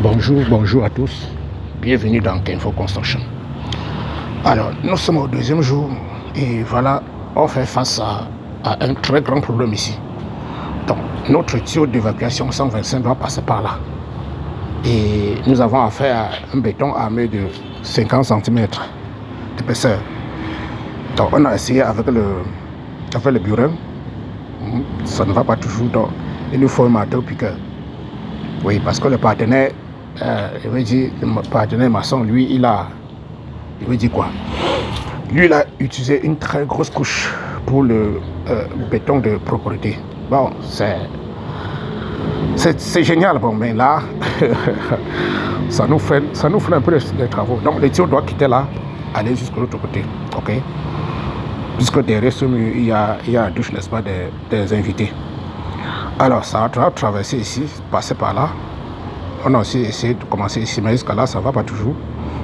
Bonjour à tous. Bienvenue dans Kenfo Construction. Alors, nous sommes au deuxième jour et voilà, on fait face à un très grand problème ici. Donc, notre tuyau d'évacuation 125 doit passer par là. Et nous avons affaire à un béton armé de 50 cm d'épaisseur. Donc, on a essayé avec le burin. Ça ne va pas toujours. Donc, il nous faut un marteau piqueur. Oui, parce que le partenaire, le partenaire maçon, lui, il veut dire quoi? Lui, il a utilisé une très grosse couche pour le béton de propreté. Bon, c'est génial, bon, mais là, ça nous fait un peu de travaux. Donc, le tuyau doit quitter là, aller jusqu'à l'autre côté, ok? Puisque derrière ce mur, il y a la douche, n'est-ce pas, des invités. Alors, ça va traverser ici, passer par là. On a aussi essayé de commencer ici, mais jusqu'à là, ça ne va pas toujours.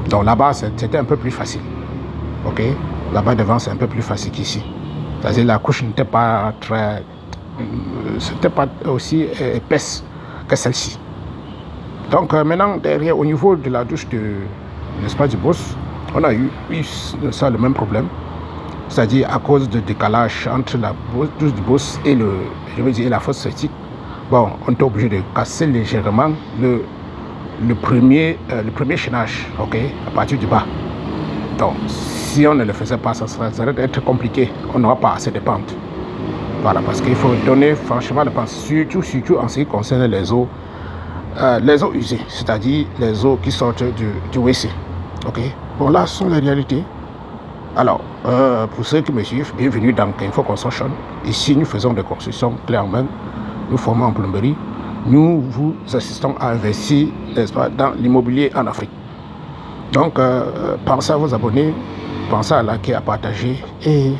Donc là-bas, c'était un peu plus facile. Ok? Là-bas devant, c'est un peu plus facile qu'ici. C'est-à-dire la couche n'était pas c'était pas aussi épaisse que celle-ci. Donc maintenant, derrière, au niveau de la douche n'est-ce pas, du boss, on a eu ça le même problème. C'est-à-dire à cause de décalage entre la douche du boss et la fosse septique. Bon, on est obligé de casser légèrement le premier chaînage, ok, à partir du bas. Donc, si on ne le faisait pas, ça serait être compliqué. On n'aura pas assez de pente. Voilà, parce qu'il faut donner franchement de pente, surtout en ce qui concerne les eaux usées, c'est-à-dire les eaux qui sortent du WC. Ok. Bon, là, ce sont les réalités. Alors, pour ceux qui me suivent, bienvenue dans Kenfo Construction. Ici, nous faisons des constructions clés en main. Nous formons en plomberie. Nous vous assistons à investir, n'est-ce pas, dans l'immobilier en Afrique. Donc, pensez à vous abonner, pensez à liker, à partager et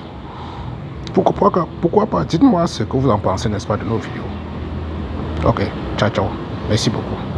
pourquoi pas, dites-moi ce que vous en pensez, n'est-ce pas, de nos vidéos. Ok, ciao, ciao. Merci beaucoup.